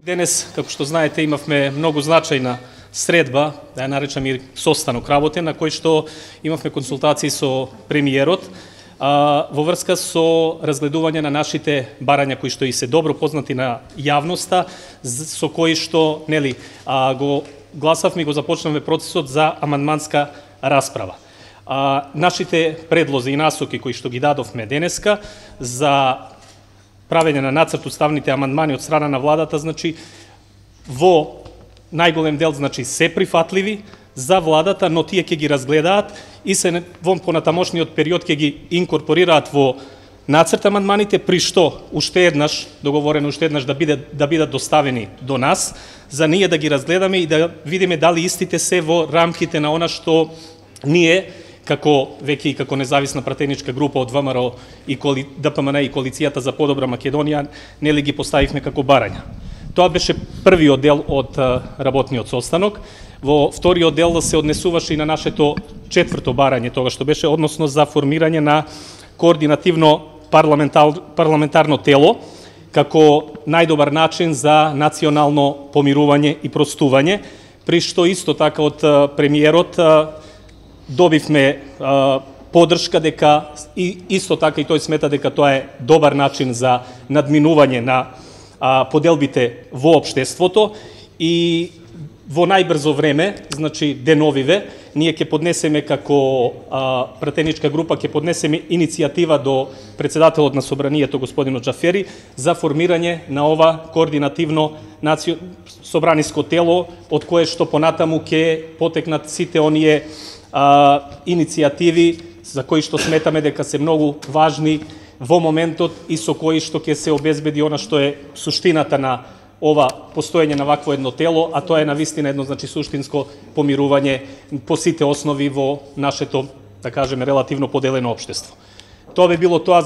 Денес, како што знаете, имавме многу значајна средба, да ја наречам и состанок работен, на кој што имавме консултации со премиерот во врска со разгледување на нашите барања кои што и се добро познати на јавноста, со кои што го гласавме и го започнавме процесот за амандманска расправа. Нашите предлози и насоки кои што ги дадовме денеска за правење на нацрт уставните амандмани од страна на владата, значи во најголем дел се прифатливи за владата, но тие ќе ги разгледаат и се во понатамошниот период ќе ги инкорпорираат во нацрт амандманите, при што уште еднаш договорено да бидат доставени до нас, за ние да ги разгледаме и да видиме дали истите се во рамките на она што ние како независна пратеничка група од ВМРО и ДПМН и Коалицијата за подобра Македонија ги поставивме како барања. Тоа беше првиот дел од работниот состанок. Во вториот дел се однесуваше и на нашето четврто барање, тоа што беше односно за формирање на координативно парламентарно тело како најдобар начин за национално помирување и простување, при што исто така од премиерот добивме поддршка дека и исто така и тој смета дека тоа е добар начин за надминување на поделбите во општеството и во најбрзо време, значи деновиве, ние ќе поднесеме како пратеничка група ќе поднесеме иницијатива до председателот на собранието господинот Џафери за формирање на ова координативно собраниско тело од кое што понатаму ќе потекнат сите оние иницијативи за кои што сметаме дека се многу важни во моментот и со кои што ќе се обезбеди она што е суштината на ова постоење на вакво едно тело, а тоа е навистина едно суштинско помирување по сите основи во нашето, да кажеме, релативно поделено општество. Тоа би било тоа,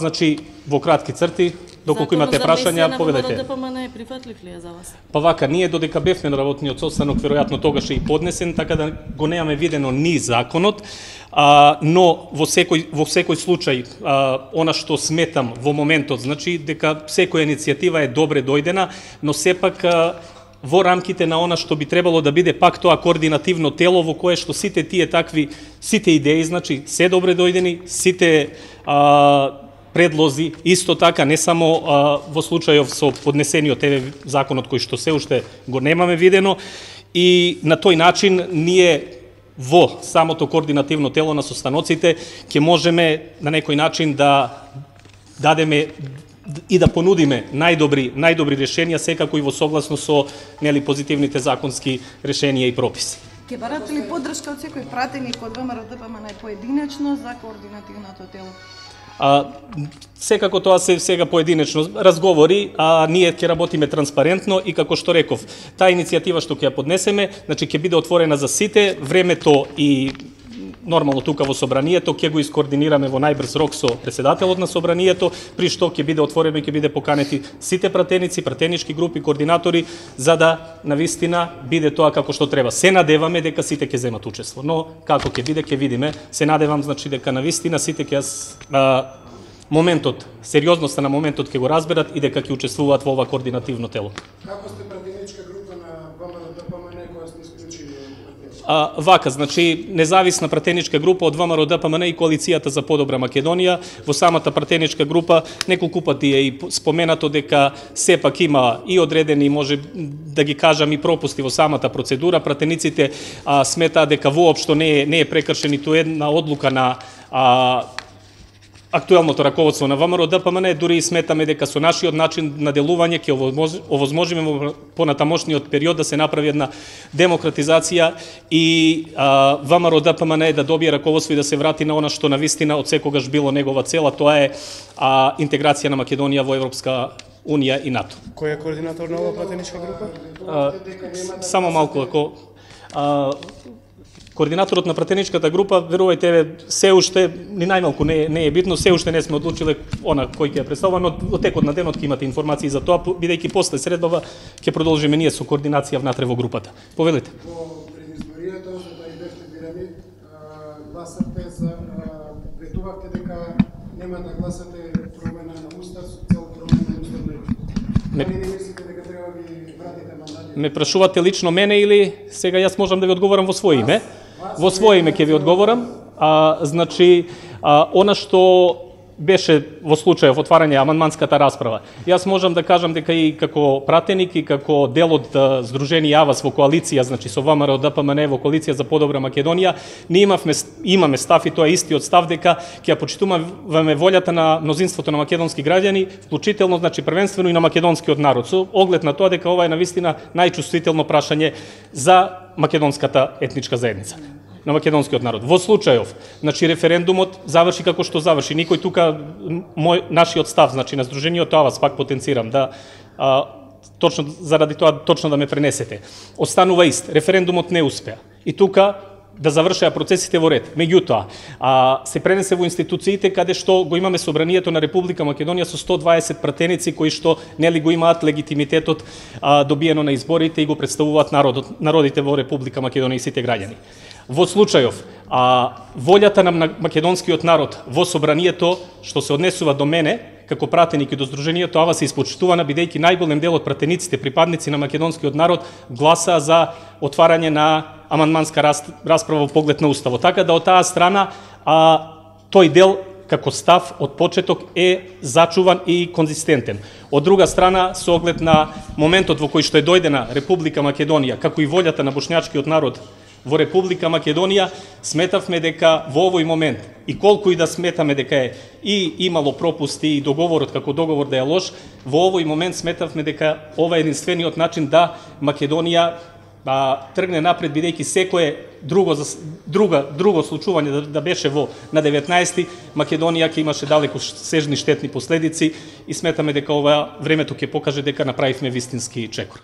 во кратки црти. Доколку имате прашања, поведете. Законот за ДПМН е прифатлив ли е за вас? Па вака, ние додека бевме на работниот состанок, веројатно тогаш е и поднесен, така да го немаме видено ни законот, но во секој случај, она што сметам во моментот, дека секоја иницијатива е добре дојдена, но сепак во рамките на она што би требало да биде пак тоа координативно тело во кое што сите идеи, се добре дојдени, сите предлози, исто така, не само во случајов со поднесениот законот кој што се уште го немаме видено, и на тој начин ние во самото координативно тело на состаноците ќе можеме на некој начин да дадеме и да понудиме најдобри решенија, секако и во согласно со позитивните законски решенија и прописи. Ке барате ли поддршка од секој пратеник од ВМРО ДПМН поединечно за координативното тело? Секако тоа се сега поединечно разговори, ние ќе работиме транспарентно и како што реков, таа иницијатива што ќе ја поднесеме, ќе биде отворена за сите, времето и нормално тука во собранието ќе го искоординираме во најбрз рок со председателот на собранието, при што ќе биде отворено и ќе биде поканети сите пратеници, пратенички групи, координатори, за да навистина биде тоа како што треба. Се надеваме дека сите ќе земат учество, но како ќе биде, ќе видиме. Се надевам дека навистина сите ќе моментот, сериозноста на моментот ќе го разберат и дека ќе учествуваат во ова координативно тело. Како сте пратеничка група на ВМРО ДПМН која сте исклучили? Вака, независна пратеничка група од ВМРО ДПМН и Коалицијата за подобра Македонија. Во самата пратеничка група неколку пати е и споменато дека сепак има и одредени, може да ги кажам, и пропусти во самата процедура. Пратениците сметаат дека воопшто не е прекршена ниту една одлука на актуелното раководство на ВМРО ДПМН, дури и сметаме дека со нашиот начин на делување ќе овозможиме во понатамошниот период да се направи една демократизација и ВМРО ДПМН да добие раководство и да се врати на она што навистина од секогаш било негова цел, тоа е интеграција на Македонија во Европска Унија и НАТО. Кој е координатор на ова пратеничка група? Само малку, ако координаторот на пратеничката група, верувајте, се уште ни најмалку не е битно, се уште не сме одлучиле она кој ќе ја представува, но во текот на денот ќе имате информации за тоа, бидејќи после средбава ќе продолжиме ние со координација внатре во групата. Повелете. Во предизборието за да бевте бирани, гласате за ветувавте дека нема да гласате промена на устав со цел промена на уставот. Дали не мислите дека треба ви вратите ме прашувате лично мене или сега јас можам да ви одговорам во своје име? Во своје име ќе ви одговорам. Значи, она што беше во случајов отварање амандманската расправа. Јас можам да кажам дека и како пратеник и како дел од Сдружение АВАС во коалиција, значи со ВМРО ДПМН во коалиција за подобра Македонија, ние имаме став и тоа е истиот став дека ќе ја почитуваме волјата на мнозинството на македонски граѓани, вклучително значи првенствено и на македонскиот народ, со оглед на тоа дека ова е навистина најчувствително прашање за македонската етничка заедница, на македонскиот народ. Во случајов, значи референдумот заврши како што заврши. Никој тука нашиот став, значи на Сдруженијето АВАС, пак потенцирам да точно заради тоа точно да ме пренесете. Останува ист. Референдумот не успеа. И тука да завршеа процесите во ред. Меѓутоа, се пренесе во институциите каде што го имаме Собранието на Република Македонија со 120 пратеници кои што нели го имаат легитимитетот добиено на изборите и го представуваат народите во Република Македонија и сите граѓани. Во случајов, волјата на македонскиот народ во Собранието, што се однесува до мене, како пратеник и до Сдруженијето АВАС, е испочитувана, бидејќи најголем дел од пратениците, припадници на македонскиот народ, гласаа за отварање на амандманска расправа во поглед на Уставот. Така да од таа страна, тој дел како став од почеток е зачуван и конзистентен. Од друга страна, со оглед на моментот во кој што е дојдена Република Македонија, како и волјата на бошњачкиот народ во Република Македонија, сметавме дека во овој момент, и колку и да сметаме дека е и имало пропусти и договорот како договор да е лош, во овој момент сметавме дека ова е единствениот начин да Македонија тргне напред, бидејќи секое друго случување да беше на 19-ти, Македонија ќе имаше далеку сежни штетни последици и сметаме дека ова времето ќе покаже дека направивме вистински чекор.